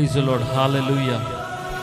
Praise the lord, హల్లెలూయా.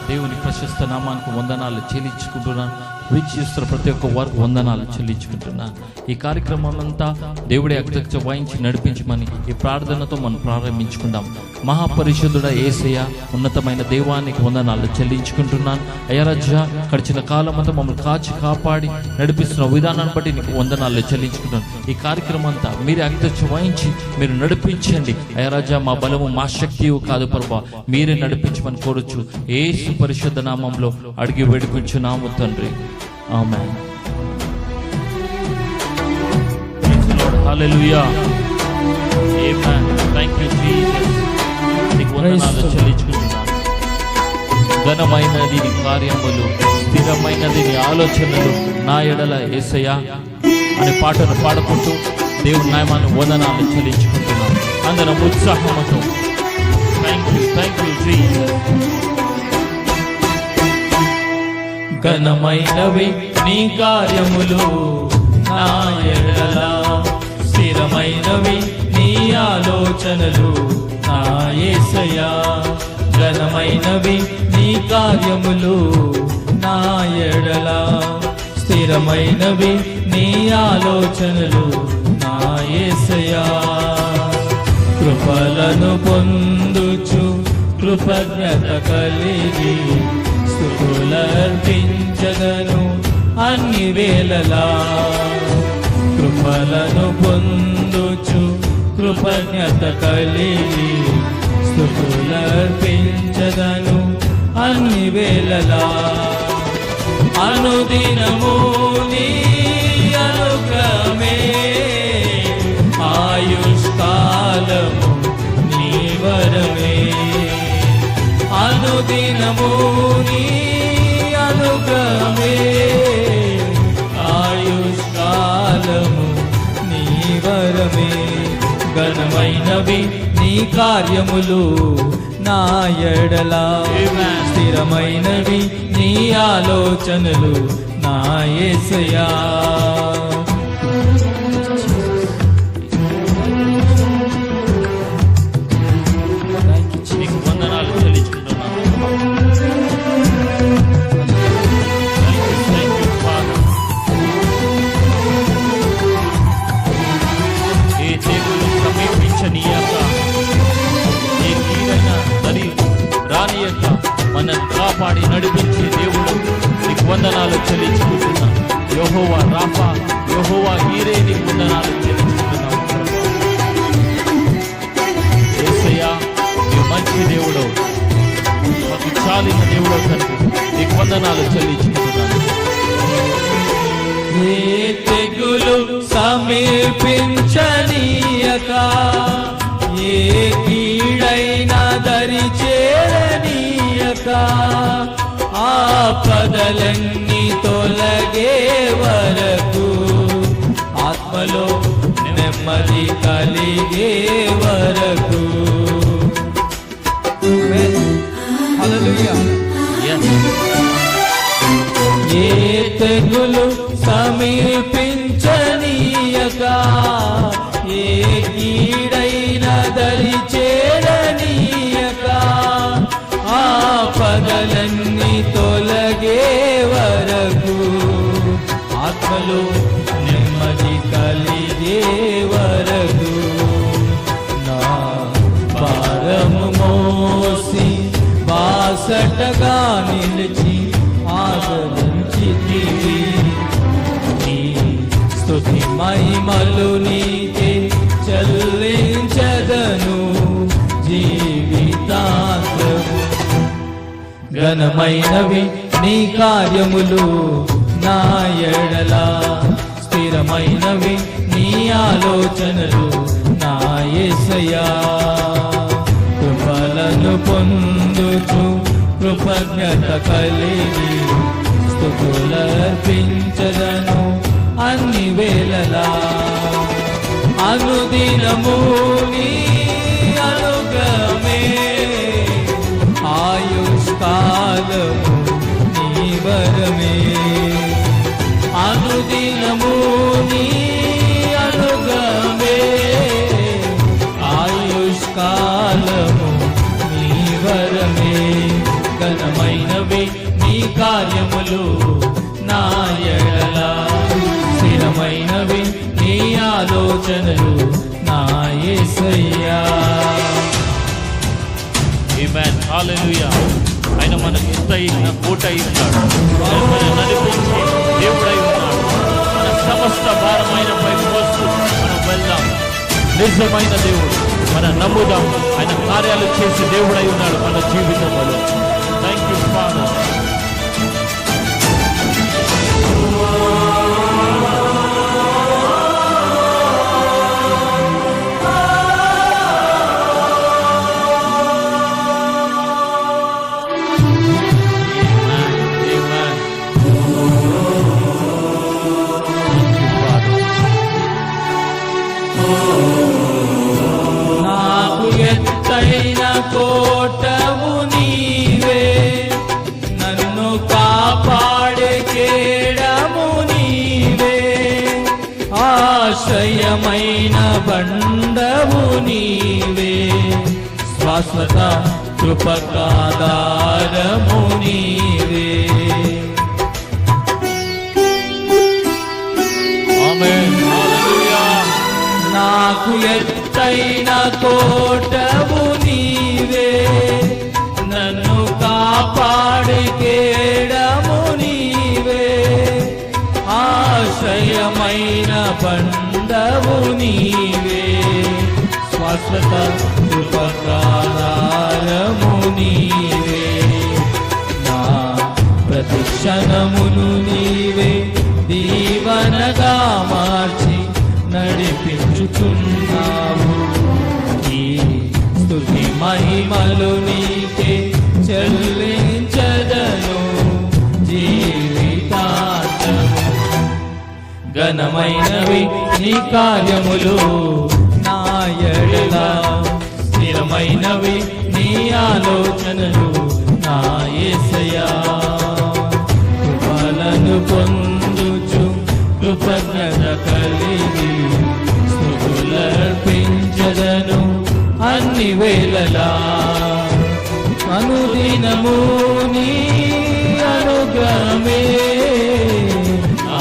దేవుని ప్రశస్త నామానికి వందనాలు చెల్లించుకుంటున్నాను. వీక్షిస్తున్న ప్రతి ఒక్క వారికి వందనాలు చెల్లించుకుంటున్నాను. ఈ కార్యక్రమం అంతా దేవుడే అధ్యక్ష వహించి నడిపించమని ఈ ప్రార్థనతో మనం ప్రారంభించుకుందాం. మహాపరిశుద్ధుడ యేసయ్య, ఉన్నతమైన దేవానికి వందనాలు చెల్లించుకుంటున్నాను. అయ్యా రాజా, గడిచిన కాలం అంతా మమ్మల్ని కాచి కాపాడి నడిపిస్తున్న విధానాన్ని బట్టి నీకు వందనాలు చెల్లించుకుంటున్నాను. ఈ కార్యక్రమం అంతా మీరే అధ్యక్ష వహించి మీరు నడిపించండి. అయ్యా రాజా, మా బలము మా శక్తి కాదు ప్రభా, మీరే నడిపించమని కోరొచ్చు. యేసు పరిశుద్ధ నామంలో అడిగి వేడుకుంటున్నాము తండ్రి, ఆమేన్. హల్లెలూయా, ఆమేన్. Thank you Jesus. నీకు వందనాలు చెల్లించుకుంటున్నాను. ఘనమైనది నీ కార్యములు, స్థిరమైనది నీ ఆలోచనలు నా ఎడల యేసయ్యా అనే పాటను పాడుకుంటూ దేవుని నామాన్ని వందనాలు చెల్లించుకుంటున్నాను అందరం ఉత్సాహంతో. Thank you Jesus. ఘనమైనవి నీ కార్యములు నా ఎడల, స్థిరమైనవి నీ ఆలోచనలు నా యేసయ్యా. ఘనమైనవి నీ కార్యములు నా ఎడల, స్థిరమైనవి నీ ఆలోచనలు నా యేసయ్యా. కృపలను పొందుచు కృతజ్ఞత కలిగి స్తుతులర్పించదను అన్ని వేళలా. కృపలను పొందుచు కృతజ్ఞత కలిగి స్తుతులర్పించదను అన్ని వేళలా. అనుదినము నీ అనుగ్రహమే, ఆయుష్కాలము నీ వరమే. అనుదినము నీ అనుగ్రహమే, ఆయుష్కాలము నీ వరమే. ఘనమైనవి నీ కార్యములు నా ఎడల, స్థిరమైనవి నీ ఆలోచనలు నా యేసయ్యా. మనల్ని కాపాడి నడిపించే దేవుడు నీకు వందనాలు చెల్లించుకుంటున్నాను. యెహోవా రాఫా, యెహోవా హీరే, నీకు వందనాలు చెల్లించుకుంటున్నాను. యేసయ్యా, నీవు మంచి దేవుడు, మాకు చాలిన దేవుడు తండ్రి, నీకు వందనాలు చెల్లించుకుంటున్నాను. ఏ తెగులు సమీపించనీయక, ఏ కీడైనా దరి చేరనీయక, ఆపదలన్నీ తొలగే వరకు, ఆత్మలో నెమ్మది కలిగే వరకు. హల్లెలూయా. ఏ తెగులు సమీపించనీయక, ఏ కీడైన దరి చేరనీయక, ఆపదలన్నీ తొలగే వరకు, ఆత్మలో నెమ్మది కలిగే వరకు. నా భారము మోసి బాసటగా నిలిచి ఆదరించితివి, నీ స్తుతి మహిమలు నీకే చెల్లించదను జీవితాంతము. ఘనమైనవి నీ కార్యములు నా ఎడల, స్థిరమైనవి నీ ఆలోచనలు నా యేసయ్యా. కృపలను పొందుచు కృతజ్ఞత కలిగి స్తుతులర్పించదను అన్ని వేళలా. అనుదినము నీ అనుగ్రహమే, ఆయుష్కాలము నీ వరమే. అనుదినము నీ అనుగ్రహమే, ఆయుష్కాలము నీ వరమే. ఆలోచనలు నా యేసయ్యా. ఆమేన్, హల్లెలూయా. ఆయన మనకు ఎత్తైన కోట ఇస్తాడు, మనల్ని నడిపించే దేవుడై ఉన్నాడు. మన సమస్త భారమైన పై మోస్తూ మనం వెళ్దాం. నిజమైన దేవుడు, మనం నమ్ముదాం. ఆయన కార్యాలు చేసి దేవుడై ఉన్నాడు మన జీవితంలో. Thank you father. నాకు ఎత్తైన కోటము నీవే, నన్ను కాపాడే కేడము నీవే, ఆశ్రయమైన బండవు నీవే, శాశ్వత కృపకాధారము నీవే. ఆమేన్, హల్లెలూయా. నాకు ఎత్తైన కోటవు నీవే, నన్ను కాపాడే కేడము నీవే, ఆశ్రయమైన బండవు నీవే, శాశ్వత కృపకాధారము నీవే. నా ప్రతి క్షణమును నీవే దీవనగా మార్చి నడిపించుచున్నావు. ఈ స్తుతి మహిమలు నీకే చెల్లించదను జీవితాంతము. ఘనమైనవి నీ కార్యములు నా ఎడల, స్థిరమైనవి నీ ఆలోచనలు నా యేసయ్యా. కృపలను పొందుచు కృతజ్ఞత కలిగి స్తుతులర్పించదను అన్ని వేళలా. అనుదినము నీ అనుగ్రహమే,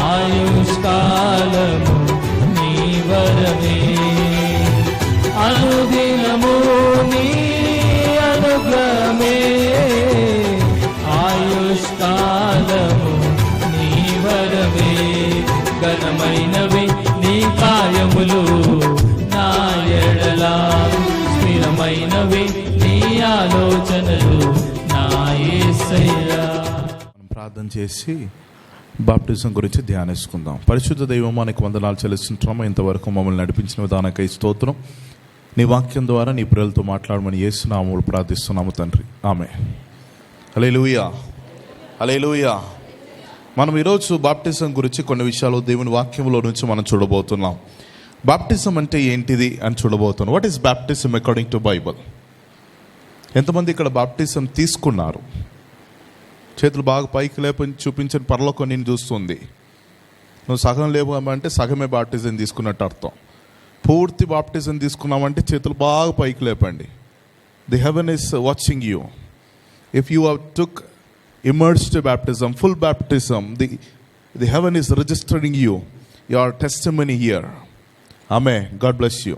ఆయుష్కాలము నీ వరమే. అనుదినము నీ అనుగ్రహమే, ఆయుష్కాలము నీ వరమే. ఘనమైనవి నీ కార్యములు నా ఎడల, స్థిరమైనవి నీ ఆలోచనలు నా యేసయ్యా. ప్రార్థన చేసి బాప్టిజం గురించి ధ్యానించుకుందాం. పరిశుద్ధ దైవమానికి వందనాలు చెల్లిస్తుంటాము. ఇంతవరకు మమ్మల్ని నడిపించిన విధానానికై స్తోత్రం. నీ వాక్యం ద్వారా నీ ప్రియులతో మాట్లాడమని యేసు నామములో ప్రార్థిస్తున్నాము తండ్రి, ఆమేన్. హల్లెలూయా, హల్లెలూయా. మనం ఈరోజు బాప్టిజం గురించి కొన్ని విషయాలు దేవుని వాక్యంలో నుంచి మనం చూడబోతున్నాం. బాప్టిజం అంటే ఏంటిది అని చూడబోతున్నాం. What is baptism according to Bible? ఎంతమంది ఇక్కడ బాప్టిజం తీసుకున్నారు? చేతులు బాగా పైకి లేపని చూపించని పరలోకం నేను చూస్తుంది. నువ్వు సగం లేపమంటే సగమే బాప్టిజం తీసుకున్నట్టు అర్థం. పూర్తి బాప్టిజం తీసుకున్నామంటే చేతులు బాగా పైకి లేపండి. The haven is watching you. If you have took immersed baptism, full baptism, the heaven is registering your testimony here. Amen. God bless you.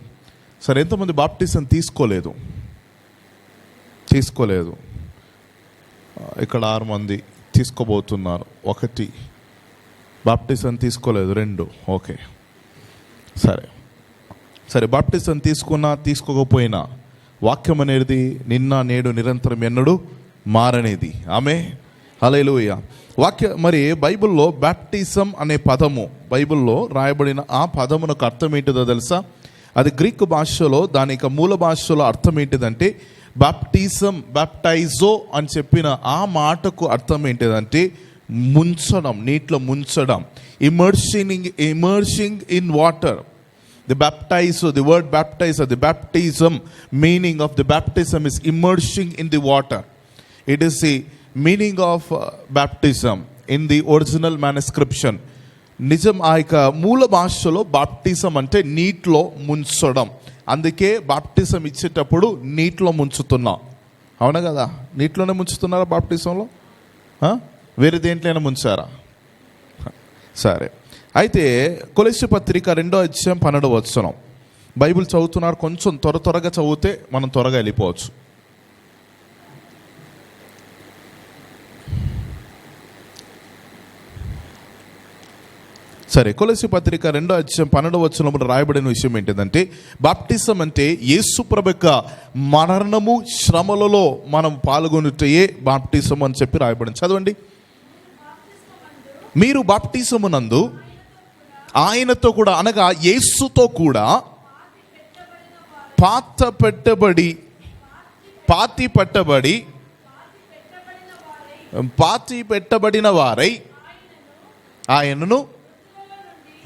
సరే, ఎంతమంది బాప్టిజం తీసుకోలేదు? ఇక్కడ 6 మంది తీసుకోబోతున్నారు. 1 బాప్టిజం తీసుకోలేదు. 2 ఓకే. సరే బాప్టిజం తీసుకున్నా తీసుకోకపోయినా వాక్యం అనేది నిన్న నేడు నిరంతరం ఎన్నడూ మారనేది. ఆమేన్, హల్లెలూయా. మరి బైబిల్లో బాప్టిజం అనే పదము, బైబిల్లో రాయబడిన ఆ పదమునకు అర్థం ఏంటిదో తెలుసా? అది గ్రీకు భాషలో, దాని యొక్క మూల భాషలో అర్థం ఏంటిదంటే బాప్టిజం, బాప్టైజో అని చెప్పిన ఆ మాటకు అర్థం ఏంటిదంటే ముంచడం, నీటిలో ముంచడం. Immersing in water. The baptizo, the word baptizo, the baptism, meaning of the baptism is immersing in the water. It is the meaning of baptism in the original manuscription. నిజం ఆ యొక్క మూల భాషలో బాప్టిజం అంటే నీటిలో ముంచడం. అందుకే బాప్టిజం ఇచ్చేటప్పుడు నీటిలో ముంచుతున్నాం. అవునా కదా? నీటిలోనే ముంచుతున్నారా బాప్టిజంలో? వేరే దేంట్లోనే ముంచారా? సరే, అయితే కొలస్సీ పత్రిక 2:12 బైబిల్ చదువుతున్నారు, కొంచెం త్వరగా చదివితే మనం త్వరగా వెళ్ళిపోవచ్చు. సరే, కొలస్సీ పత్రిక 2:12 రాయబడిన విషయం ఏంటిదంటే, బాప్టిజం అంటే యేసు ప్రభు యొక్క మరణము శ్రమలలో మనం పాల్గొనుటయే బాప్టిజం అని చెప్పి రాయబడింది. చదవండి. మీరు బాప్టిజమునందు ఆయనతో కూడా, అనగా యేసుతో కూడా పాతి పెట్టబడిన వారై ఆయనను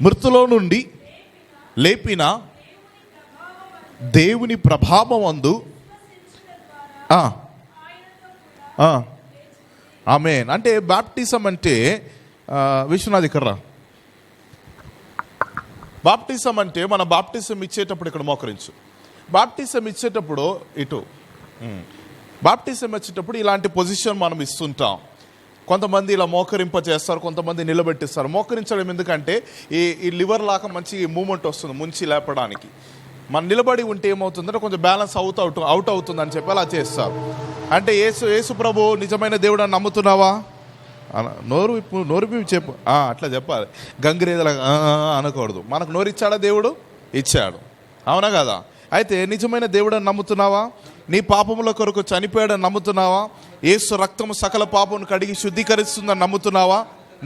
మృతులో నుండి లేపిన దేవుని ప్రభావమందు ఆమేన్. అంటే బాప్టిజం అంటే విశ్వనాథ్ ఇక్కడ్రా. బాప్టిజం అంటే మన బాప్టిజం ఇచ్చేటప్పుడు ఇక్కడ మోకరించు. బాప్టిజం ఇచ్చేటప్పుడు ఇటు, బాప్టిజం ఇచ్చేటప్పుడు ఇలాంటి పొజిషన్ మనం ఇస్తుంటాం. కొంతమంది ఇలా మోకరింప చేస్తారు, కొంతమంది నిలబెట్టిస్తారు. మోకరించడం ఎందుకంటే ఈ లివర్ లాగా మంచి మూమెంట్ వస్తుంది ముంచి లేపడానికి. మనం నిలబడి ఉంటే ఏమవుతుందంటే కొంచెం బ్యాలెన్స్ అవుట్ అవుతుంది అని చెప్పి అలా చేస్తారు. అంటే యేసు ప్రభు నిజమైన దేవుడు అని నమ్ముతున్నావా? నోరు విప్పి చెప్పు. అట్లా చెప్పాలి, గంగిరేదలా అనకూడదు. మనకు నోరు ఇచ్చాడా దేవుడు? ఇచ్చాడు, అవునా కదా? అయితే నిజమైన దేవుడు అని నమ్ముతున్నావా? నీ పాపముల కొరకు చనిపోయాడని నమ్ముతున్నావా? యేసు రక్తము సకల పాపమును కడిగి శుద్ధీకరిస్తుందని నమ్ముతున్నావా?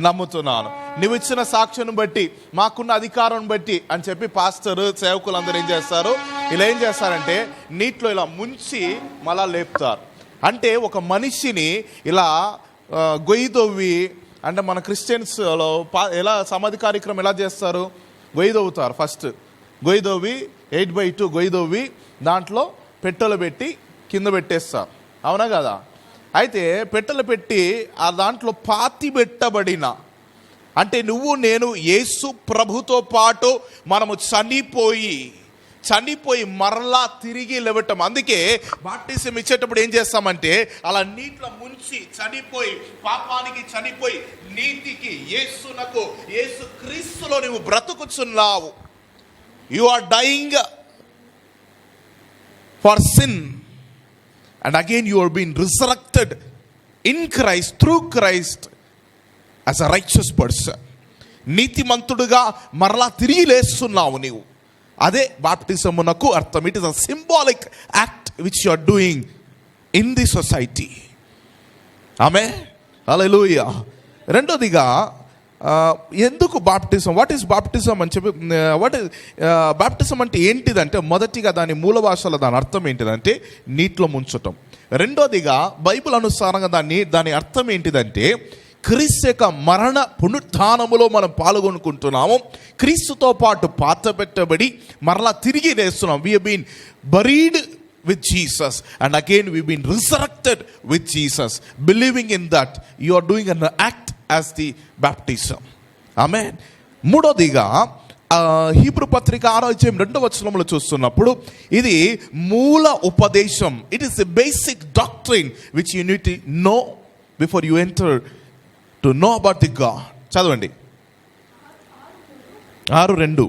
నమ్ముతున్నాను. నువ్వు ఇచ్చిన సాక్ష్యం బట్టి, మాకున్న అధికారం బట్టి అని చెప్పి పాస్టర్ సేవకులందరూ ఏం చేస్తారు? ఇలా ఏం చేస్తారంటే నీటిలో ఇలా ముంచి మళ్ళా లేపుతారు. అంటే ఒక మనిషిని ఇలా గొయ్యి తవ్వి, అంటే మన క్రిస్టియన్స్లో ఎలా సమాధి కార్యక్రమం ఎలా చేస్తారు? గొయ్యి తవ్వుతారు. ఫస్ట్ గొయ్యి తవ్వి 8x2 గొయ్యి తవ్వి దాంట్లో పెట్టెలు పెట్టి కింద పెట్టేస్తారు, అవునా కదా? అయితే పెట్టెలు పెట్టి ఆ దాంట్లో పాతి పెట్టబడిన, అంటే నువ్వు నేను యేసు ప్రభుతో పాటు మనము చనిపోయి మరలా తిరిగి లేవటం. అందుకే బాప్టిజం ఇచ్చేటప్పుడు ఏం చేస్తామంటే అలా నీటిలో ముంచి చనిపోయి, పాపానికి చనిపోయి నీతికి, యేసు క్రీస్తులో నువ్వు బ్రతుకుచున్నావు. You are dying for sin and again you are being resurrected in Christ, through Christ, as a righteous person. నీతిమంతుడుగా మరలా తిరిగి లేస్తున్నావు నీవు. అదే బాప్టిజమునకు అర్థం. It is a symbolic act which you are doing in the society. Amen, hallelujah. రెండోదిగా ఎందుకు baptism, what is baptism అని చెప్పి, బాప్టిజం అంటే ఏంటిదంటే, మొదటిగా దాని మూల భాషలో దాని అర్థం ఏంటిదంటే నీటిలో ముంచటం. రెండోదిగా బైబిల్ అనుసారంగా దాని అర్థం ఏంటిదంటే క్రీస్తు యొక్క మరణ పునరుత్థానములో మనం పాల్గొనుకుంటున్నాము. క్రీస్తుతో పాటు పాత పెట్టబడి మరలా తిరిగి లేస్తున్నాం. we have been buried with Jesus and again we've been resurrected with Jesus. Believing in that, you are doing an act as the baptism. Amen. మూడోదిగా హీబ్రూ పత్రిక 6:2 చూస్తున్నప్పుడు ఇది మూల ఉపదేశం. It is a basic doctrine which you need to know before you enter to know about the God. చదవండి 6:2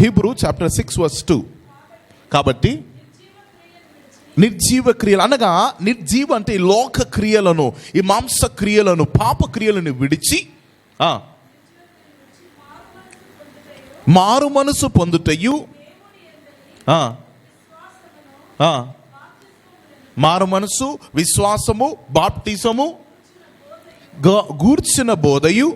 Hebrew chapter 6:2. కాబట్టి నిర్జీవ క్రియలు అనగా, నిర్జీవ అంటే ఈ లోక క్రియలను, ఈ మాంస క్రియలను, పాప క్రియలను విడిచి మారు మనసు పొందుటయు, మారు మనసు, విశ్వాసము, బాప్టిజము గూర్చిన బోధయు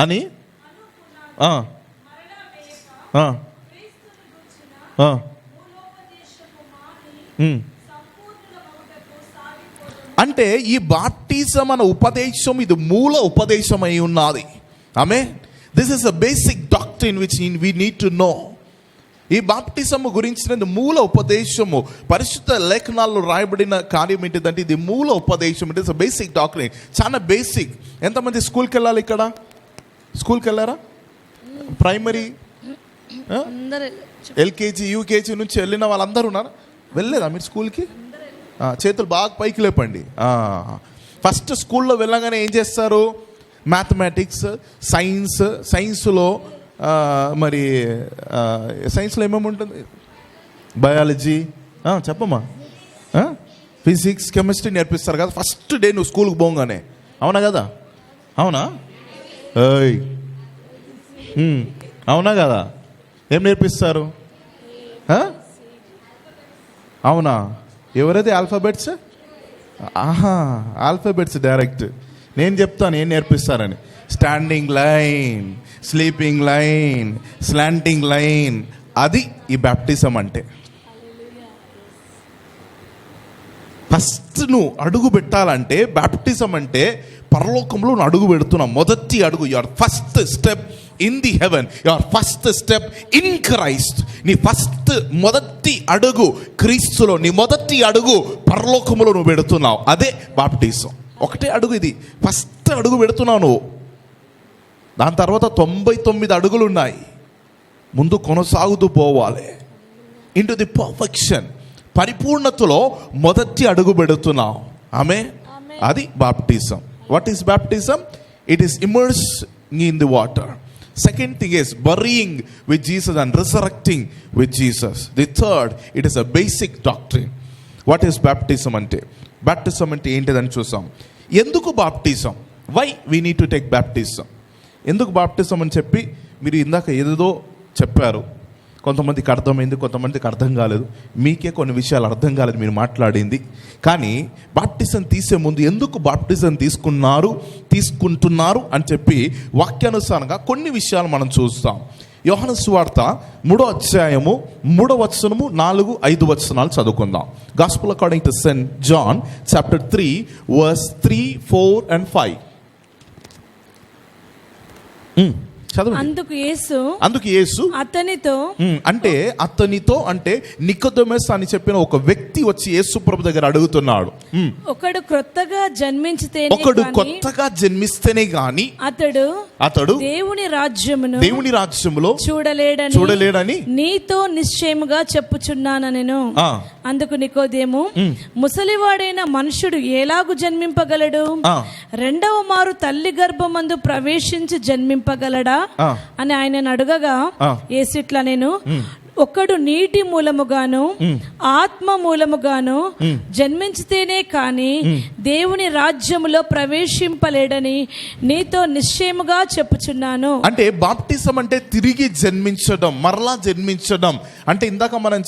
అని అంటే ఈ బాప్టిజం అనే ఉపదేశం ఇది మూల ఉపదేశం అయి ఉన్నది. Amen. This is a basic doctrine which we need to know. ఈ బాప్టిజము గురించిన మూల ఉపదేశము పరిశుద్ధ లేఖనాల్లో రాయబడిన కార్యం ఏంటిదంటే ఇది మూల ఉపదేశం. It is a basic doctrine, చాలా బేసిక్. ఎంతమంది స్కూల్కి వెళ్ళాలి? ఇక్కడ స్కూల్కి వెళ్ళారా? ప్రైమరీ, ఎల్కేజీ, యూకేజీ నుంచి వెళ్ళిన వాళ్ళందరూ ఉన్నారు. వెళ్ళలేదా మీరు స్కూల్కి? చేతులు బాగా పైకి లేపండి. ఫస్ట్ స్కూల్లో వెళ్ళగానే ఏం చేస్తారు? మ్యాథమెటిక్స్, సైన్స్లో మరి సైన్స్లో ఏమేమి ఉంటుంది? బయాలజీ, చెప్పమ్మా, ఫిజిక్స్, కెమిస్ట్రీ నేర్పిస్తారు కదా ఫస్ట్ డే నువ్వు స్కూల్కి పోగానే. అవునా కదా? అవునా? అవునా కదా? ఏం నేర్పిస్తారు? అవునా? ఎవరైతే ఆల్ఫాబెట్స్? Alphabets direct. నేను చెప్తాను ఏం నేర్పిస్తారని. Standing line, sleeping line, slanting line. అది ఈ బ్యాప్టిజం అంటే. ఫస్ట్ నువ్వు అడుగు పెట్టాలంటే బ్యాప్టిజం అంటే పరలోకంలో నువ్వు అడుగు పెడుతున్నావు. మొదటి అడుగు, your first step in the haven, your first step in Christ. నీ ఫస్ట్ మొదటి అడుగు క్రీస్తులో, నీ మొదటి అడుగు పరలోకంలో నువ్వు పెడుతున్నావు. అదే బాప్టిజం. ఒకటే అడుగు, ఇది ఫస్ట్ అడుగు పెడుతున్నావు నువ్వు. దాని తర్వాత 99 అడుగులు ఉన్నాయి. ముందు కొనసాగుతూ పోవాలి ఇంటూ ది పర్ఫెక్షన్. పరిపూర్ణతలో మొదటి అడుగు పెడుతున్నావు. ఆమె అది baptism. What is baptism? It is immersing in the water. Second thing is burying with Jesus and resurrecting with Jesus. The third, it is a basic doctrine. What is baptism ante? Baptism ante ఏంటిదని చూసాం. ఎందుకు baptism? Why we need to take baptism? ఎందుకు baptism అని చెప్పి మీరు ఇందాక ఏదేదో చెప్పారు. కొంతమందికి అర్థమైంది, కొంతమందికి అర్థం కాలేదు. మీకే కొన్ని విషయాలు అర్థం కాలేదు మీరు మాట్లాడింది. కానీ బాప్టిజం తీసే ముందు ఎందుకు బాప్టిజం తీసుకుంటున్నారు అని చెప్పి వాక్యానుసారంగా కొన్ని విషయాలు మనం చూస్తాం. యోహాను సువార్త 3వ అధ్యాయము 3వ వచనము 4-5 వచనాలు చదువుకుందాం. Gospel according to Saint John chapter 3 verse 3, 4 and 5. అందుకు యేసు అతనితో అంటే నికోదేమస్ అని చెప్పిన ఒక వ్యక్తి వచ్చి యేసు ప్రభు దగ్గర అడుగుతున్నాడు. ఒకడు కొత్తగా జన్మిస్తేనే గాని అతడు దేవుని రాజ్యములో చూడలేడని నీతో నిశ్చయముగా చెప్పుచున్నానెను. అందుకు నికోదేము, ముసలివాడైన మనుషుడు ఎలాగు జన్మింపగలడు? రెండవ మారు తల్లి గర్భమందు ప్రవేశించి జన్మింపగలడా అని ఆయన అడగగా యేసు ఇట్లా, నేను ఒకడు నీటి మూలముగాను ఆత్మ మూలముగాను జన్మించితేనే కాని దేవుని రాజ్యములో ప్రవేశింపలేడని నీతో నిశ్చయముగా చెప్పుచున్నాను. అంటే బాప్టిజం అంటే తిరిగి జన్మించడం, మరలా జన్మించడం. అంటే ఇందాక మనం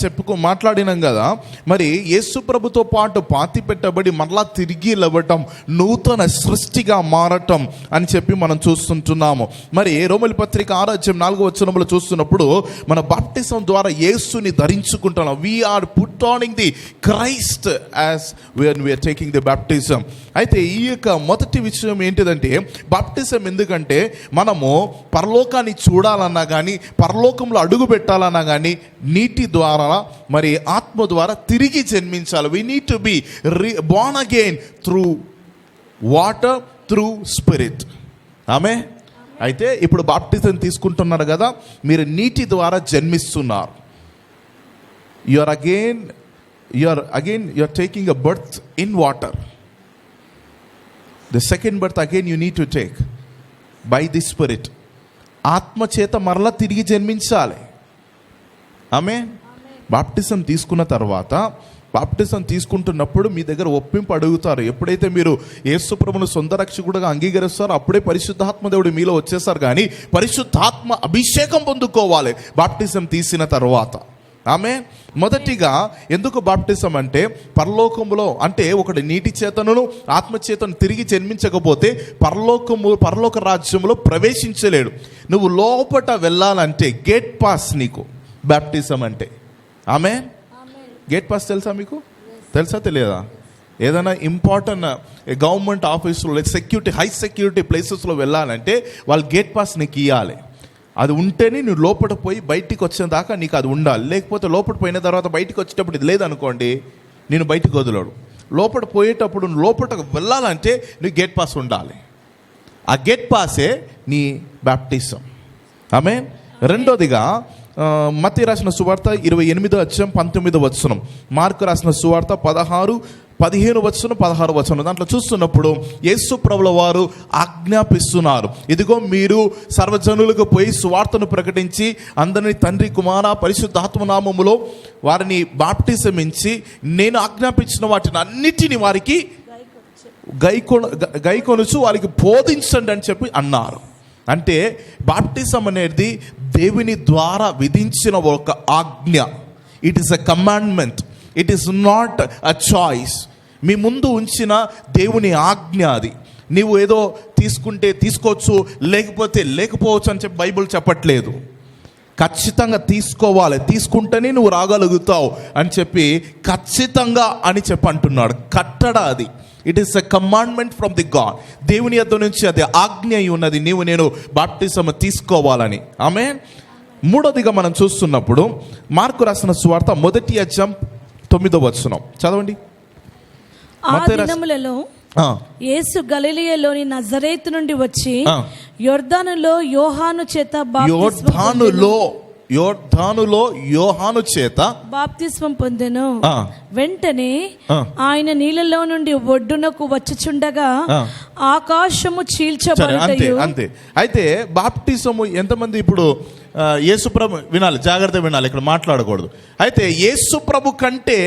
మాట్లాడినాం కదా, మరి యేసు ప్రభుతో పాటు పాతి పెట్టబడి మరలా తిరిగి లేవటం, నూతన సృష్టిగా మారటం అని చెప్పి మనం చూస్తుంటున్నాము. మరి రోమలి పత్రిక 6వ అధ్యాయం 4వ వచనంలో చూస్తున్నప్పుడు మన బాప్టిజం ద్వారా యేసుని ధరించుకుంటున్నాం. we are put on the Christ as when we are taking the baptism. అయితే ఈ యొక్క మొదటి విషయం ఏంటిదంటే బాప్టిజం ఎందుకంటే మనము పరలోకాన్ని చూడాలన్నా కానీ, పరలోకంలో అడుగు పెట్టాలన్నా కానీ నీటి ద్వారా మరి ఆత్మ ద్వారా తిరిగి జన్మించాలి. we need to be born again through water, through spirit. ఆమె అయితే ఇప్పుడు బాప్టిజం తీసుకుంటున్నారు కదా, మీరు నీటి ద్వారా జన్మిస్తున్నారు. you are taking a birth in water. The second birth again you need to take by the spirit. ఆత్మ చేత మరలా తిరిగి జన్మించాలి. ఆమె బాప్టిజం తీసుకున్న తర్వాత, బాప్టిజం తీసుకుంటున్నప్పుడు మీ దగ్గర ఒప్పింపు అడుగుతారు. ఎప్పుడైతే మీరు యేసు ప్రభువును సొంత రక్షకుడుగా అంగీకరిస్తారో అప్పుడే పరిశుద్ధాత్మ దేవుడు మీలో వచ్చేసారు. కానీ పరిశుద్ధాత్మ అభిషేకం పొందుకోవాలి బాప్టిజం తీసిన తర్వాత. ఆమె మొదటిగా ఎందుకు బాప్టిజం అంటే పరలోకములో, అంటే ఒకటి నీటి చేతను ఆత్మ చేతను తిరిగి జన్మించకపోతే పరలోక రాజ్యంలో ప్రవేశించలేడు. నువ్వు లోపట వెళ్ళాలంటే గేట్ పాస్ నీకు బాప్టిజం అంటే. ఆమె గేట్ పాస్ తెలుసా మీకు? తెలుసా తెలియదా? ఏదైనా ఇంపార్టెంట్ గవర్నమెంట్ ఆఫీసులో హై సెక్యూరిటీ ప్లేసెస్లో వెళ్ళాలంటే వాళ్ళు గేట్ పాస్ నీకు ఇవ్వాలి. అది ఉంటేనే నువ్వు లోపల పోయి బయటికి వచ్చిన దాకా నీకు అది ఉండాలి. లేకపోతే లోపల పోయిన తర్వాత బయటికి వచ్చేటప్పుడు ఇది లేదనుకోండి, నేను బయటికి వదలడు. లోపల పోయేటప్పుడు నువ్వు లోపలికి వెళ్ళాలంటే నీకు గేట్ పాస్ ఉండాలి. ఆ గేట్ పాసే నీ బాప్టిజం. ఆమె రెండోదిగా మత్తయి రాసిన సువార్త 28వ అధ్యాయం 19వ వచనం, మార్కు రాసిన సువార్త 15 వచనం 16 వచనం. దాంట్లో చూస్తున్నప్పుడు యేసు ప్రభుల వారు ఆజ్ఞాపిస్తున్నారు, ఇదిగో మీరు సర్వజనులకు పోయి సువార్తను ప్రకటించి అందరినీ తండ్రి కుమార పరిశుద్ధాత్మ నామములో వారిని బాప్టిజమించి నేను ఆజ్ఞాపించిన వాటిని అన్నిటిని వారికి గైకొనుచు వారికి బోధించండి అని చెప్పి అన్నారు. అంటే బాప్టిజం అనేది దేవుని ద్వారా విధించిన ఒక ఆజ్ఞ. It is a commandment, it is not a choice. మీ ముందు ఉంచిన దేవుని ఆజ్ఞ అది. నీవు ఏదో తీసుకుంటే తీసుకోవచ్చు, లేకపోతే లేకపోవచ్చు అని చెప్పి బైబిల్ చెప్పట్లేదు. ఖచ్చితంగా తీసుకోవాలి, తీసుకుంటేనే నువ్వు రాగలుగుతావు అని చెప్పి ఖచ్చితంగా అని చెప్పి అంటున్నాడు. కట్టడ అది. It is a commandment from the God. దేవుని యొద్ద నుంచి అది ఆజ్ఞ అయి ఉన్నది, నీవు నేను బాప్టిజం తీసుకోవాలని. ఆమేన్. మూడోదిగా మనం చూస్తున్నప్పుడు మార్కు రాసిన సువార్త 1వ అధ్యాయం 9వ వచనం చదవండి. ఆ దినములలో యేసు గలిలయలోని నజరేతు నుండి వచ్చి యొర్దానులో యోహాను చేత బాప్తిస్మం పొందెను. వెంటనే ఆయన నీళ్ళలో నుండి ఒడ్డునకు వచ్చుచుండగా ఆకాశము చీల్చబడుటయు. అంతే. అయితే బాప్టిజము ఎంతమంది ఇప్పుడు యేసుప్రభు వినాలి, జాగ్రత్త వినాలి, ఇక్కడ మాట్లాడకూడదు. అయితే యేసుప్రభు కంటే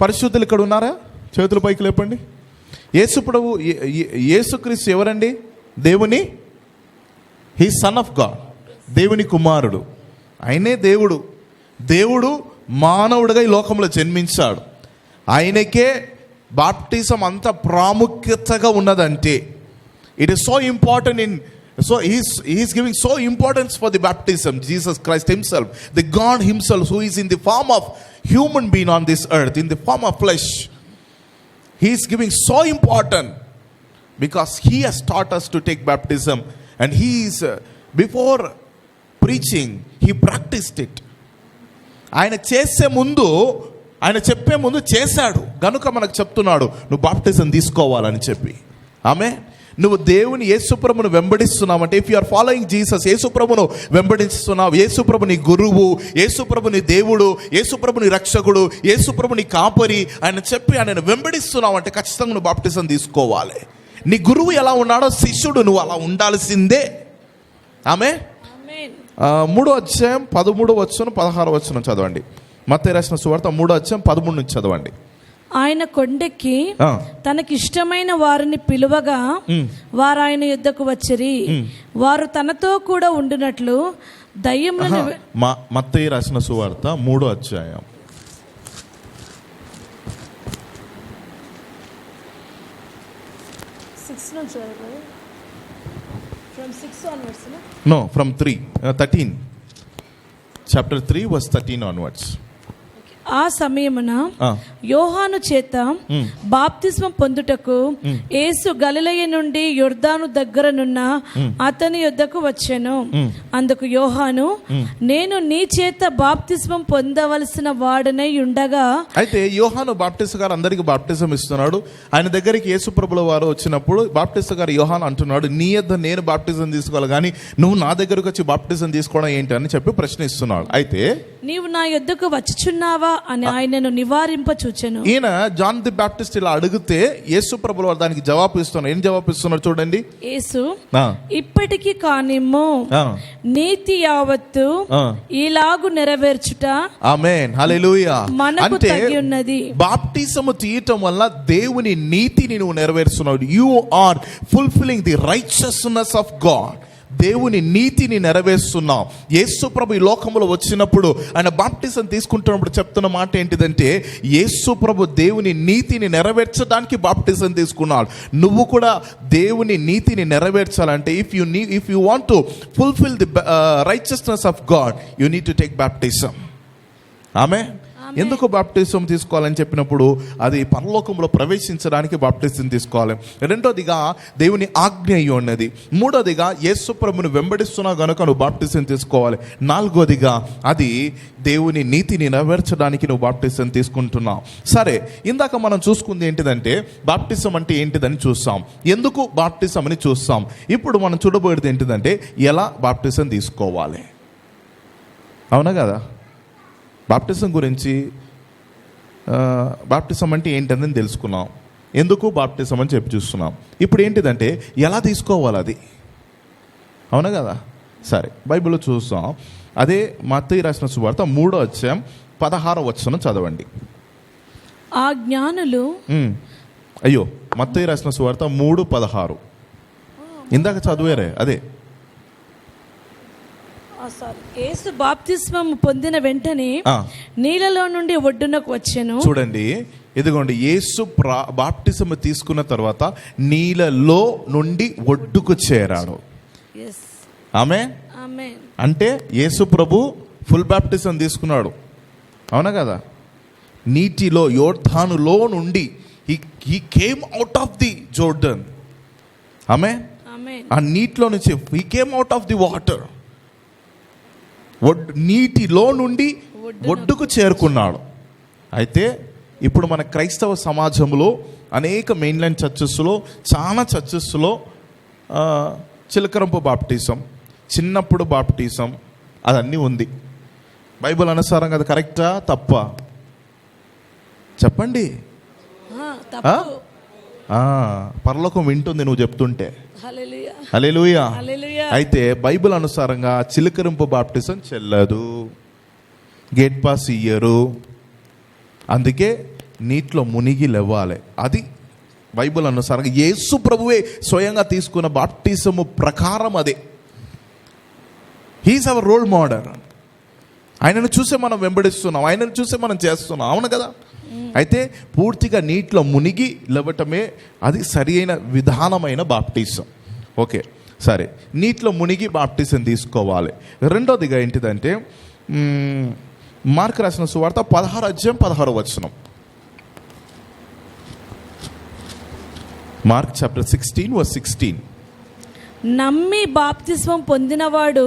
పరిశుద్ధులు ఇక్కడ ఉన్నారా? చేతుల పైకి లేపండి. యేసుప్రభు, యేసుక్రీస్తు ఎవరండి? దేవుని, హీ సన్ ఆఫ్ గాడ్, దేవుని కుమారుడు. ఆయనే దేవుడు మానవుడిగా ఈ లోకంలో జన్మించాడు. ఆయనకే బాప్టిజం అంత ప్రాముఖ్యతగా ఉన్నదంటే it is so important in so he's giving so importance for the baptism. Jesus Christ himself, the God himself, who is in the form of human being on this earth, in the form of flesh, he is giving so important because he has taught us to take baptism, and he is before preaching he practiced it. ఆయన చెప్పే ముందు చేశాడు గనుక మనకు చెప్తున్నాడు, నువ్వు baptism తీసుకోవాలని చెప్పి. ఆమె నువ్వు దేవుని యేసుప్రభును వెంబడిస్తున్నావు అంటే, if you are following Jesus, యేసుప్రభును వెంబడిస్తున్నావు, యేసుప్రభు నీ గురువు, యేసుప్రభు నీ దేవుడు, యేసుప్రభు నీ రక్షకుడు, యేసుప్రభు నీ కాపరి ఆయన చెప్పి ఆయనను వెంబడిస్తున్నావు అంటే ఖచ్చితంగా నువ్వు బాప్టిజం తీసుకోవాలి. నీ గురువు ఎలా ఉన్నాడో శిష్యుడు నువ్వు అలా ఉండాల్సిందే. ఆమె 3వ అధ్యాయం 13వ వచనం 16వ వచనం చదవండి. మత్తయి రాసిన సువార్త 3వ అధ్యాయం 13 నుంచి చదవండి. ఆయన కొండెక్కి తనకిష్టమైన వారిని పిలువగా వారు ఆయన యుద్ధకు వచ్చిరి. వారు తనతో కూడా ఉండినట్లు దయ్యములను. మత్తయి రాసిన సువార్త 3వ అధ్యాయం 6 నుంచి from 13 chapter 3 verse 13 onwards. ఆ సమయమున యోహాను చేత బాప్తిస్మం పొందుటకు యేసు గలిలయ నుండి యొర్దాను దగ్గరనున్న అతని యొద్దకు వచ్చెను. అందుకు యోహాను, నేను నీ చేత బాప్తిస్మం పొందవలసిన వాడనై ఉండగా. అయితే యోహాను బాప్టిస్ట్ గారు అందరికి బాప్టిజం ఇస్తున్నాడు. ఆయన దగ్గరికి యేసు ప్రభుల వారు వచ్చినప్పుడు బాప్టిస్ట్ గారు యోహాను అంటున్నాడు, నీ యొద్ద నేను బాప్టిజం తీసుకోవాలి కానీ నువ్వు నా దగ్గరకు వచ్చి బాప్టిజం తీసుకోవడం ఏంటి అని చెప్పి ప్రశ్నిస్తున్నాడు. అయితే నీవు నా యొద్దకు వచ్చుచున్నావా అని ఆయనను నివారింప చూచెను. ఈయన జాన్ ది బాప్టిస్ట్ ఇలా అడిగితే యేసు ప్రభుల వారు దానికి జవాబు ఇస్తున్నారు. ఏం జవాబు ఇస్తున్నారు చూడండి. యేసు, ఇప్పటికి కానిమ్ము నీతి యావత్తు ఇలాగు నెరవేర్చుట ఆమేన్ హల్లెలూయా మనకు తగి ఉన్నది. బాప్టిజము తీయటం వల్ల దేవుని నీతిని నువ్వు నెరవేరుస్తున్నావు. You are fulfilling the righteousness of God. దేవుని నీతిని నెరవేరుస్తున్నాం. యేసు ప్రభు ఈ లోకంలో వచ్చినప్పుడు ఆయన బాప్టిజం తీసుకుంటున్నప్పుడు చెప్తున్న మాట ఏంటిదంటే, యేసు ప్రభు దేవుని నీతిని నెరవేర్చడానికి బాప్టిజం తీసుకున్నాడు. నువ్వు కూడా దేవుని నీతిని నెరవేర్చాలంటే if you want to fulfil the righteousness of God you need to take baptism. Amen ఎందుకు బాప్టిజం తీసుకోవాలని చెప్పినప్పుడు అది పరలోకంలో ప్రవేశించడానికి బాప్టిజం తీసుకోవాలి. రెండోదిగా దేవుని ఆజ్ఞ అయి ఉన్నది. మూడోదిగా యేసు ప్రభువును వెంబడిస్తున్నా గనుక నువ్వు బాప్టిజం తీసుకోవాలి. నాలుగోదిగా అది దేవుని నీతిని నెరవేర్చడానికి నువ్వు బాప్టిజం తీసుకుంటున్నావు. సరే, ఇందాక మనం చూసుకుంది ఏంటిదంటే బాప్టిజం అంటే ఏంటిదని చూస్తాం, ఎందుకు బాప్టిజం అని చూస్తాం. ఇప్పుడు మనం చూడబోయేది ఏంటిదంటే ఎలా బాప్టిజం తీసుకోవాలి. అవునా కదా? బాప్టిజం గురించి బాప్టిజం అంటే ఏంటని తెలుసుకున్నాం, ఎందుకు బాప్టిజం అని చెప్పి చూస్తున్నాం. ఇప్పుడు ఏంటిదంటే ఎలా తీసుకోవాలి అది, అవునా కదా? సరే, బైబిల్లో చూస్తాం. అదే మత్తయి రాసిన సువార్త 3వ అధ్యాయం 16వ వచనం చదవండి. ఆ జ్ఞానులు అయ్యో, మత్తయి రాసిన సువార్త 3:16 ఇందాక చదివారే అదే. యేసు బాప్తిస్మం పొందిన వెంటనే నీళ్ళలో నుండి ఒడ్డునకు వచ్చెను. చూడండి, ఇదిగోండి, యేసు బాప్టిజం తీసుకున్న తర్వాత నీళ్ళలో నుండి ఒడ్డుకు చేరాడు. ఆమేన్. అంటే యేసు ప్రభు ఫుల్ బాప్టిజం తీసుకున్నాడు, అవునా కదా? నీటిలో, యోర్దానులో నుండి he came out of the Jordan. ఆమేన్. ఆ నీటిలో నుంచి he came out of the water. నీటిలో నుండి ఒడ్డుకు చేరుకున్నాడు. అయితే ఇప్పుడు మన క్రైస్తవ సమాజంలో అనేక మెయిన్లైన్ చర్చెస్లో, చాలా చర్చెస్లో చిలకరంపు బాప్టిజం, చిన్నప్పుడు బాప్టిజం అదన్నీ ఉంది. బైబిల్ అనుసారంగా అది కరెక్టా తప్పా చెప్పండి. పరలోకం వింటుంది నువ్వు చెప్తుంటే. హల్లెలూయా. అయితే బైబిల్ అనుసారంగా చిలకరింపు బాప్టిజం చెల్లదు, గేట్ పాస్ ఇయ్యరు, అందుకే నీటిలో మునిగి లేవాలి. అది బైబిల్ అనుసారంగా యేసు ప్రభువే స్వయంగా తీసుకున్న బాప్టిజము ప్రకారం అదే. He is our role model. ఆయనను చూసే మనం వెంబడిస్తున్నాం, ఆయనను చూసే మనం చేస్తున్నాం, అవును కదా? అయితే పూర్తిగా నీటిలో మునిగి లేవటమే అది సరి అయిన విధానమైన బాప్టిజం. ఓకే, సరే, నీటిలో మునిగి బాప్టిజం తీసుకోవాలి. రెండోదిగా ఏంటిదంటే మార్కు రాసిన సువార్త 16వ అధ్యాయం 16వ వచనం. Mark chapter 16:16. నమ్మి బాప్తిస్మం పొందినవాడు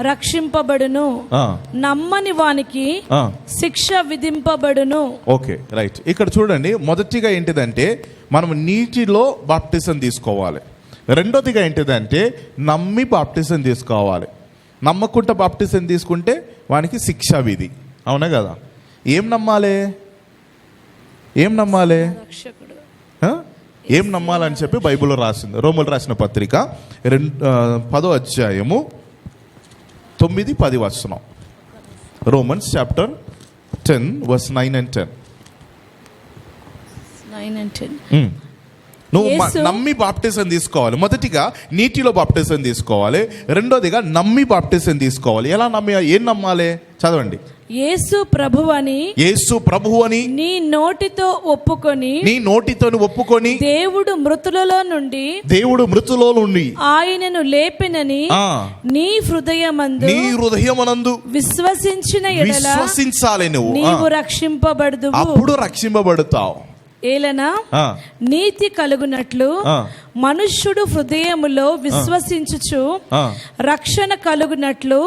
రక్షింపబడును, నమ్మని వానికి శిక్ష విధింపబడును. Okay, right. ఇక్కడ చూడండి, మొదటిగా ఏంటిదంటే మనం నీటిలో బాప్టిజం తీసుకోవాలి. రెండోదిగా ఏంటిదంటే నమ్మి బాప్టిజం తీసుకోవాలి. నమ్మకుండా బాప్టిజం తీసుకుంటే వానికి శిక్షా విధి, అవునా కదా? ఏం నమ్మాలి, ఏం నమ్మాలి, ఏం నమ్మాలని చెప్పి బైబిల్లో రాసింది. రోమలు రాసిన పత్రిక 10వ అధ్యాయము 9-10 వచనం. Romans chapter 10 verse 9 and 10. నువ్వు నమ్మి బాప్టిజం తీసుకోవాలి. మొదటిగా నీటిలో బాప్టిజం తీసుకోవాలి, రెండోదిగా నమ్మి బాప్టిజం తీసుకోవాలి. ఎలా నమ్మి, ఏం నమ్మాలి చదవండి. యేసు ప్రభువని, యేసు ప్రభువని నీ నోటితో ఒప్పుకొని, నీ నోటితో ఒప్పుకొని, దేవుడు మృతులలో నుండి ఆయనను లేపినని నీ హృదయమందు విశ్వసించిన ఎడల విశ్వసించాలి. నీవు రక్షింపబడదువు, అప్పుడు రక్షింపబడతావు. ఏలనా నీతి కలుగునట్లు మనుష్యుడు హృదయములో విశ్వసించుచు రక్షణ కలుగునట్లు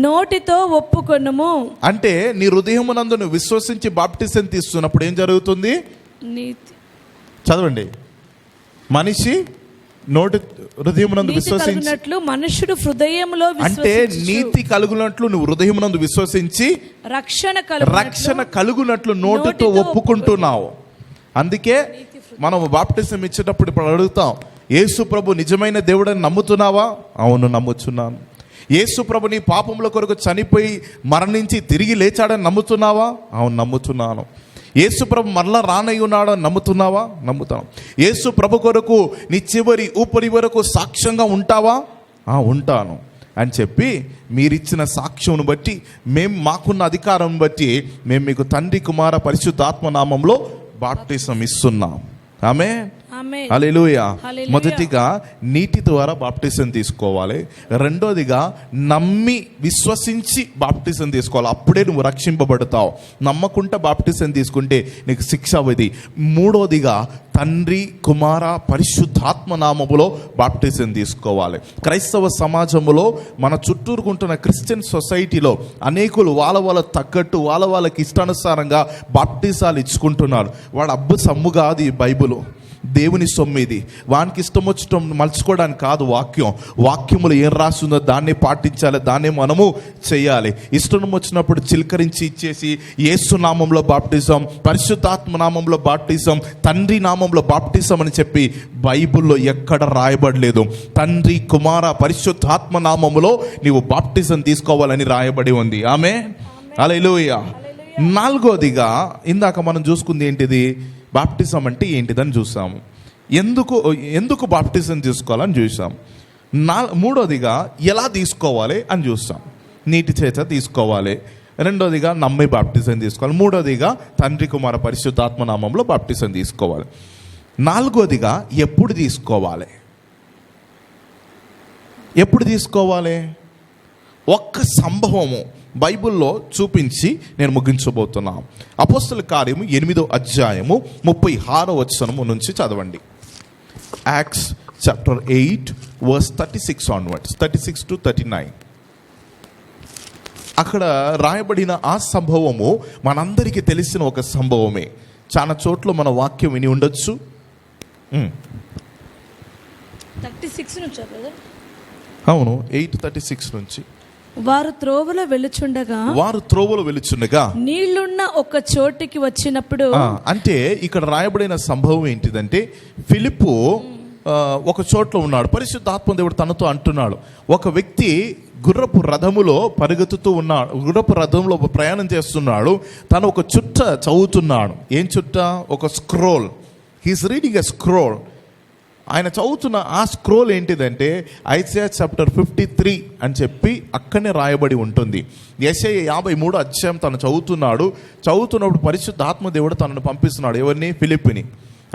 నోటితో ఒప్పుకొనుము. అంటే నీ హృదయమునందు నువ్వు విశ్వసించి బాప్టిజం తీస్తున్నప్పుడు ఏం జరుగుతుంది? నీతి చదవండి. మనిషి హృదయమునందు విశ్వసించినట్లు మనుష్యుడు హృదయములో, అంటే నీతి కలుగునట్లు నువ్వు హృదయమునందు విశ్వసించి రక్షణ కలుగునట్లు నోటితో ఒప్పుకుంటున్నావు. అందుకే మనం బాప్టిజం ఇచ్చేటప్పుడు ఇప్పుడు అడుగుతాం, యేసు ప్రభు నిజమైన దేవుడని నమ్ముతున్నావా? అవును, నమ్ముచున్నాను. యేసు ప్రభు నీ పాపముల కొరకు చనిపోయి మరణించి తిరిగి లేచాడని నమ్ముతున్నావా? అవును, నమ్ముతున్నాను. యేసు ప్రభు మరలా రానయ్య ఉన్నాడని నమ్ముతున్నావా? నమ్ముతాను. యేసు ప్రభు కొరకు నీ చివరి ఊపిరి వరకు సాక్ష్యంగా ఉంటావా? ఉంటాను అని చెప్పి మీరిచ్చిన సాక్ష్యం బట్టి, మాకున్న అధికారం బట్టి మేము మీకు తండ్రి, కుమార, పరిశుద్ధాత్మ నామంలో బాప్టిజం ఇస్తున్నాం. ఆమేన్. హల్లెలూయా. మొదటిగా నీటి ద్వారా బాప్టిజం తీసుకోవాలి, రెండోదిగా నమ్మి విశ్వసించి బాప్టిజం తీసుకోవాలి, అప్పుడే నువ్వు రక్షింపబడతావు. నమ్మకుండా బాప్టిజం తీసుకుంటే నీకు శిక్ష విధి. మూడోదిగా తండ్రి, కుమార, పరిశుద్ధాత్మ నామములో బాప్టిజం తీసుకోవాలి. క్రైస్తవ సమాజంలో మన చుట్టూరుకుంటున్న క్రిస్టియన్ సొసైటీలో అనేకులు వాళ్ళ తగ్గట్టు వాళ్ళకి ఇష్టానుసారంగా బాప్టిజాలు ఇచ్చుకుంటున్నారు. వాడు అబ్బు సమ్ము కాదు ఈ బైబిల్. దేవుని సొమ్ము ఇది. వానికి ఇష్టం వచ్చటం మలుచుకోవడానికి కాదు వాక్యం. వాక్యములు ఏం రాస్తుందో దాన్నే పాటించాలి, దాన్నే మనము చేయాలి. ఇష్టం వచ్చినప్పుడు చిలకరించి ఇచ్చేసి యేసు నామంలో బాప్టిజం, పరిశుద్ధాత్మ నామంలో బాప్టిజం, తండ్రి నామంలో బాప్టిజం అని చెప్పి బైబిల్లో ఎక్కడ రాయబడలేదు. తండ్రి, కుమార, పరిశుద్ధాత్మ నామములో నీవు బాప్టిజం తీసుకోవాలని రాయబడి ఉంది. ఆమేన్, హల్లెలూయా. నాలుగోదిగా ఇందాక మనం చూసుకుంది ఏంటిది? బాప్టిజం అంటే ఏంటిదని చూసాము. ఎందుకు బాప్టిజం తీసుకోవాలని చూసాం. మూడోదిగా ఎలా తీసుకోవాలి అని చూస్తాం. నీటి చేత తీసుకోవాలి. రెండోదిగా నమ్మి బాప్టిజం తీసుకోవాలి. మూడోదిగా తండ్రి, కుమార, పరిశుద్ధాత్మ నామంలో బాప్టిజం తీసుకోవాలి. నాలుగోదిగా ఎప్పుడు తీసుకోవాలి? ఎప్పుడు తీసుకోవాలి? ఒక్క సంభవము బైబిల్లో చూపించి నేను ముగించబోతున్నాను. అపోస్తల కార్యము 8వ అధ్యాయము 36వ వచనము నుంచి చదవండి. Acts chapter 8 verse 36 onwards, 36 to 39. అక్కడ రాయబడిన ఆ సంభవము మనందరికీ తెలిసిన ఒక సంభవమే. చాలా చోట్ల మన వాక్యం విని ఉండొచ్చు. 36 నుంచి కదా? అవును, 8:36 నుంచి. వారు త్రోవలో వెలుచుండగా నీళ్లున్న ఒక చోటికి వచ్చినప్పుడు, అంటే ఇక్కడ రాయబడిన సంభవం ఏంటిదంటే, ఫిలిప్పు ఒక చోట్ల ఉన్నాడు. పరిశుద్ధాత్మ దేవుడు తనతో అంటున్నాడు. ఒక వ్యక్తి గుర్రపు రథములో పరిగెత్తుతూ ఉన్నాడు, గుర్రపు రథంలో ప్రయాణం చేస్తున్నాడు. తను ఒక చుట్ట చదువుతున్నాడు. ఏం చుట్ట? ఒక scroll. He's reading a scroll. ఆయన చదువుతున్న ఆ స్క్రోల్ ఏంటిదంటే ఐజయా చాప్టర్ 53 అని చెప్పి అక్కడనే రాయబడి ఉంటుంది. యెషయా 53వ అధ్యాయం తను చదువుతున్నప్పుడు పరిశుద్ధ ఆత్మదేవుడు తనను పంపిస్తున్నాడు. ఎవరిని? ఫిలిప్ని.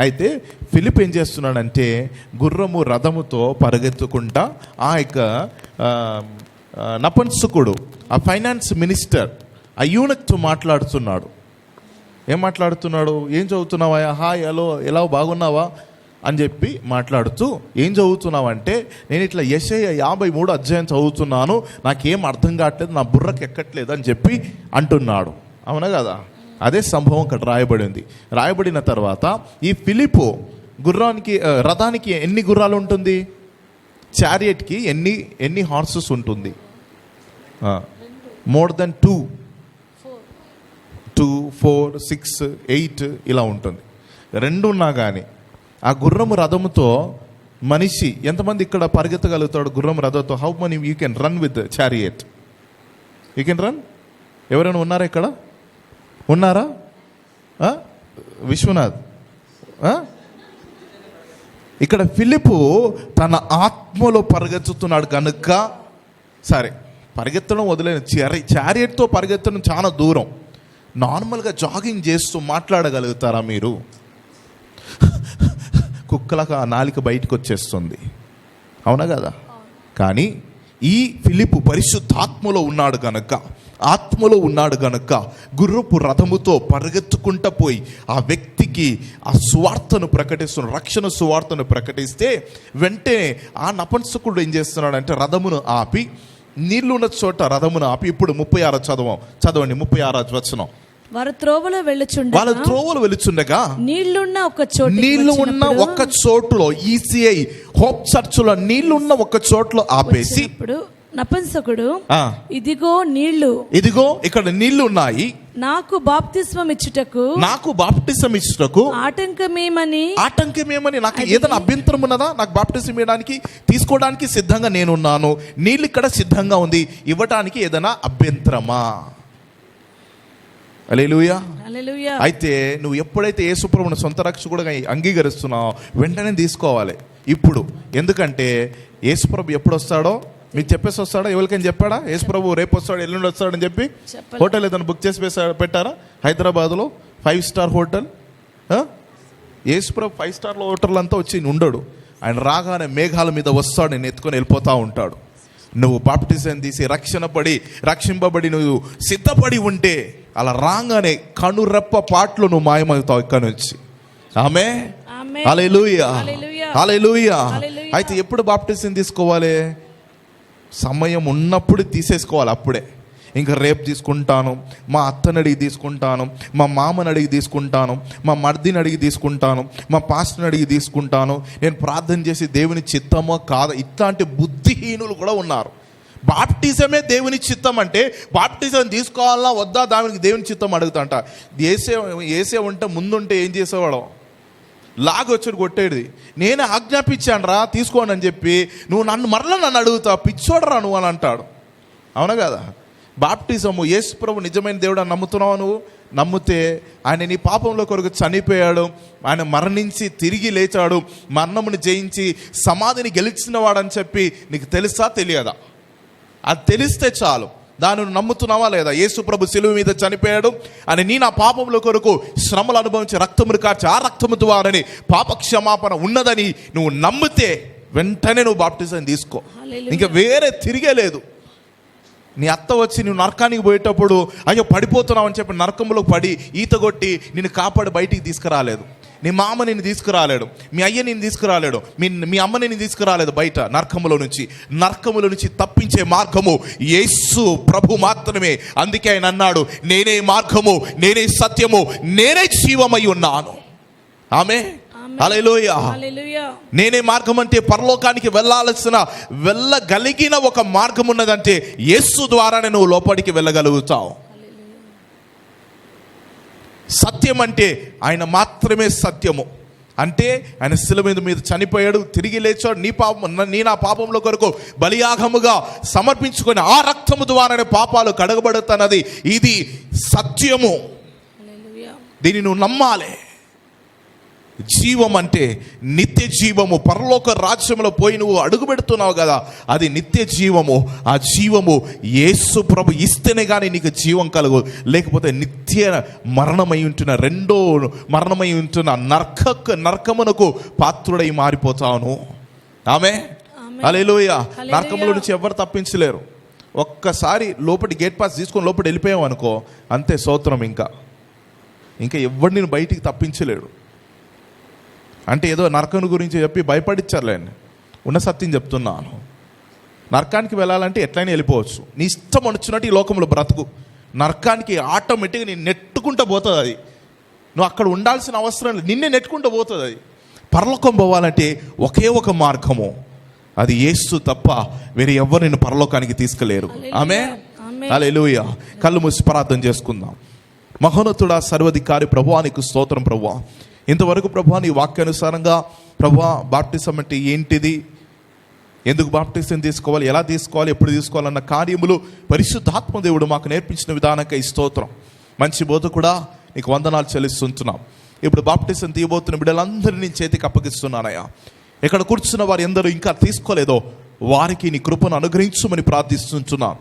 అయితే ఫిలిప్ ఏం చేస్తున్నాడంటే గుర్రము రథముతో పరిగెత్తుకుంటా ఆ యొక్క నపుంసకుడు, ఆ ఫైనాన్స్ మినిస్టర్, ఆ యూనక్తో మాట్లాడుతున్నాడు. ఏం మాట్లాడుతున్నాడు? ఏం చదువుతున్నావా? హాయ్, హలో, ఎలా, బాగున్నావా అని చెప్పి మాట్లాడుతూ, ఏం చదువుతున్నావంటే, నేను ఇట్లా యెషయా 53వ అధ్యాయం చదువుతున్నాను, నాకేం అర్థం కావట్లేదు, నా బుర్రకు ఎక్కట్లేదు అని చెప్పి అంటున్నాడు. అవునా కదా? అదే సంభవం ఇక్కడ రాయబడింది. రాయబడిన తర్వాత ఈ ఫిలిప్పు రథానికి ఎన్ని గుర్రాలు ఉంటుంది? చారియట్కి ఎన్ని హార్సెస్ ఉంటుంది? మోర్ దెన్ 2, 4, 6, 8 ఇలా ఉంటుంది. 2 ఉన్నా కానీ ఆ గుర్రము రథముతో మనిషి ఎంతమంది ఇక్కడ పరిగెత్తగలుగుతాడు? గుర్రం రథంతో how many you can run with chariot? You can run? ఎవరైనా ఉన్నారా ఇక్కడ? ఉన్నారా? విశ్వనాథ్, ఇక్కడ ఫిలిప్పు తన ఆత్మలో పరిగెత్తుతున్నాడు కనుక, సరే పరిగెత్తడం వదిలేను, చారియట్తో పరిగెత్తడం చాలా దూరం. నార్మల్గా జాగింగ్ చేస్తూ మాట్లాడగలుగుతారా మీరు? కుక్కలకు ఆ నాలిక బయటకు వచ్చేస్తుంది. అవునా కదా? కానీ ఈ ఫిలిప్పు పరిశుద్ధాత్మలో ఉన్నాడు గనక గుర్రపు రథముతో పరిగెత్తుకుంటూ పోయి ఆ వ్యక్తికి ఆ సువార్తను ప్రకటిస్తున్నాడు, రక్షణ సువార్తను ప్రకటిస్తే వెంటనే ఆ నపుంసకుడు ఏం చేస్తున్నాడంటే రథమును ఆపి, నీళ్లున్న చోట రథమును ఆపి, ఇప్పుడు 36 చదవండి, 36వ వచనం. వారు త్రోవలో వెళ్చుండగా నీళ్లున్న ఒక చోటులో ఈసీఐ హోప్ చర్చ్లో నీళ్లున్న ఒక చోట్లో ఆపేసి నపుంసకుడు, ఇదిగో ఇక్కడ నీళ్లు ఉన్నాయి, నాకు బాప్తిస్మం ఇచ్చుటకు ఆటంకమేమని నాకు ఏదైనా అభ్యంతరం ఉన్నదా? నాకు బాప్తిస్మం ఇవ్వడానికి, తీసుకోవడానికి సిద్ధంగా నేనున్నాను. నీళ్ళు ఇక్కడ సిద్ధంగా ఉంది, ఇవ్వడానికి ఏదైనా అభ్యంతరమా? హల్లెలూయా. అయితే నువ్వు ఎప్పుడైతే యేసుప్రభువుని సొంత రక్షకుడుగా అంగీకరిస్తున్నావో వెంటనే తీసుకోవాలి ఇప్పుడు. ఎందుకంటే యేసుప్రభు ఎప్పుడు వస్తాడో మీకు చెప్పేసి వస్తాడా? ఎవరికైనా చెప్పాడా? యేసుప్రభు రేపు వస్తాడు, ఎల్లుండి వస్తాడని చెప్పి హోటల్ ఏదైనా బుక్ చేసి పెట్టారా? హైదరాబాద్లో 5 స్టార్ హోటల్. యేసుప్రభు 5 స్టార్ హోటల్ అంతా వచ్చి ఉండడు. ఆయన రాగానే మేఘాల మీద వస్తాడు, నేను ఎత్తుకొని వెళ్ళిపోతూ ఉంటాడు. నువ్వు బాప్టిజం తీసి రక్షింపబడి నువ్వు సిద్ధపడి ఉంటే అలా రాగానే కనురెప్ప పాటలు నువ్వు మాయమవుతావు ఇక్కడి నుంచి. ఆమేన్, హల్లెలూయా, హల్లెలూయా. అయితే ఎప్పుడు బాప్టిజం తీసుకోవాలి? సమయం ఉన్నప్పుడు తీసేసుకోవాలి. అప్పుడే ఇంకా రేపు తీసుకుంటాను, మా అత్తని అడిగి తీసుకుంటాను, మా మామని అడిగి తీసుకుంటాను, మా మర్దిని అడిగి తీసుకుంటాను, మా పాస్టర్ని అడిగి తీసుకుంటాను, నేను ప్రార్థన చేసి దేవుని చిత్తమో కాదా, ఇట్లాంటి బుద్ధిహీనులు కూడా ఉన్నారు. బాప్టిజమే దేవుని చిత్తం అంటే బాప్టిజం తీసుకోవాలా వద్దా, దానికి దేవుని చిత్తం అడుగుతాంట. ఏసే ఉంటే ముందుంటే ఏం చేసేవాడు, లాగొచ్చుడు కొట్టేది. నేనే ఆజ్ఞాపించాను రా తీసుకోండి అని చెప్పి, నువ్వు నన్ను అడుగుతావు, పిచ్చోడరా నువ్వు అని అంటాడు. అవునా కదా? బాప్టిజము, యేసు ప్రభు నిజమైన దేవుడు అని నమ్ముతున్నావు. నువ్వు నమ్మితే ఆయన నీ పాపంలో కొరకు చనిపోయాడు, ఆయన మరణించి తిరిగి లేచాడు, మరణముని జయించి సమాధిని గెలిచిన వాడని చెప్పి నీకు తెలుసా తెలియదా? అది తెలిస్తే చాలు. దానిని నమ్ముతున్నావా లేదా? యేసు ప్రభు శిలువ మీద చనిపోయాడు అని నీ నా పాపముల కొరకు శ్రమలు అనుభవించి రక్తమును కార్చి ఆ రక్తము ద్వారానే పాప క్షమాపణ ఉన్నదని నువ్వు నమ్మితే వెంటనే నువ్వు బాప్టిజం తీసుకో. ఇంకా వేరే తిరిగే లేదు. నీ అత్త వచ్చి నువ్వు నరకానికి పోయేటప్పుడు అయ్యో పడిపోతున్నావు అని చెప్పి నరకంలో పడి ఈత కొట్టి నిన్ను కాపాడి బయటికి తీసుకురాలేదు. నీ మామ నిన్ను తీసుకురాలేడు, మీ అయ్య నిన్ను తీసుకురాలేడు, మీ అమ్మ నిన్ను తీసుకురాలేదు బయట నరకములో నుంచి తప్పించే మార్గము యేసు ప్రభు మాత్రమే. అందుకే ఆయన అన్నాడు, నేనే మార్గము, నేనే సత్యము, నేనే జీవమై ఉన్నాను. ఆమె హల్లెలూయా. నేనే మార్గం అంటే పరలోకానికి వెళ్ళగలిగిన ఒక మార్గం ఉన్నదంటే యేసు ద్వారానే నువ్వు లోపలికి వెళ్ళగలుగుతావు. సత్యం అంటే ఆయన మాత్రమే సత్యము. అంటే ఆయన శిలువ మీద చనిపోయాడు, తిరిగి లేచాడు, నీ నా పాపంలో కొరకు బలియాగముగా సమర్పించుకొని ఆ రక్తము ద్వారానే పాపాలు కడగబడుతున్నది. ఇది సత్యము. దీన్ని నువ్వు నమ్మాలి. జీవం అంటే నిత్య జీవము. పరలోక రాజ్యంలో పోయి నువ్వు అడుగు పెడుతున్నావు కదా, అది నిత్య జీవము. ఆ జీవము యేసు ప్రభు ఇస్తేనే కానీ నీకు జీవం కలుగు, లేకపోతే నిత్య మరణమై ఉంటున్న, రెండో మరణమై ఉంటున్న నరకమునకు పాత్రుడై మారిపోతాను. ఆమె హల్లెలూయా. నరకములో నుంచి ఎవరు తప్పించలేరు. ఒక్కసారి లోపలి గేట్ పాస్ తీసుకొని లోపలి వెళ్ళిపోయావు అనుకో, అంతే స్తోత్రం. ఇంకా ఎవరు నేను బయటికి తప్పించలేడు. అంటే ఏదో నరకం గురించి చెప్పి భయపడిచ్చారులేండి, ఉన్న సత్యం చెప్తున్నాను. నరకానికి వెళ్ళాలంటే ఎట్లయినా వెళ్ళిపోవచ్చు, నీ ఇష్టం వచ్చినట్టు ఈ లోకంలో బ్రతుకు. నరకానికి ఆటోమేటిక్గా నేను నెట్టుకుంటూ పోతుంది. అది నువ్వు అక్కడ ఉండాల్సిన అవసరం లేదు, నిన్నే నెట్టుకుంటూ పోతుంది. అది పరలోకం పోవాలంటే ఒకే ఒక మార్గము, అది యేసు తప్ప వేరే ఎవరు నిన్ను పరలోకానికి తీసుకెళ్ళలేరు. ఆమె హల్లెలూయా. కళ్ళు మూసి ప్రార్థన చేసుకుందాం. మహోన్నతుడా, సర్వాధికారి ప్రభువా, నీకు స్తోత్రం ప్రభువా. ఇంతవరకు ప్రభువా నీ వాక్యానుసారంగా ప్రభువా బాప్టిజం అంటే ఏంటిది, ఎందుకు బాప్టిజం తీసుకోవాలి, ఎలా తీసుకోవాలి, ఎప్పుడు తీసుకోవాలన్న కార్యములు పరిశుద్ధాత్మ దేవుడు మాకు నేర్పించిన విధానంగా ఈ స్తోత్రం. మంచి బోధ కూడా నీకు వందనాలు చెల్లిస్తుంటున్నాం. ఇప్పుడు బాప్టిజం తీయబోతున్న బిడ్డలందరినీ చేతికి అప్పగిస్తున్నానయ్యా. ఇక్కడ కూర్చున్న వారు ఎందరూ ఇంకా తీసుకోలేదో వారికి నీ కృపను అనుగ్రహించమని ప్రార్థిస్తుంటున్నా.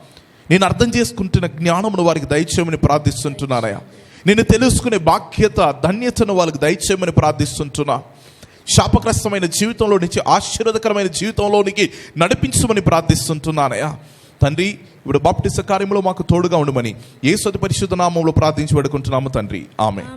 నేను అర్థం చేసుకుంటున్న జ్ఞానమును వారికి దయచేయమని ప్రార్థిస్తుంటున్నానయ్యా. నేను తెలుసుకునే బాధ్యత, ధన్యతను వాళ్ళకి దయచేయమని ప్రార్థిస్తుంటున్నా. శాపగ్రస్తమైన జీవితంలో నుంచి ఆశీర్వాదకరమైన జీవితంలోనికి నడిపించమని ప్రార్థిస్తుంటున్నానయ్యా. తండ్రి, ఇప్పుడు బాప్టిజం కార్యంలో మాకు తోడుగా ఉండమని యేసు పరిశుద్ధ నామములో ప్రార్థించి వేడుకుంటున్నాము తండ్రి. ఆమేన్.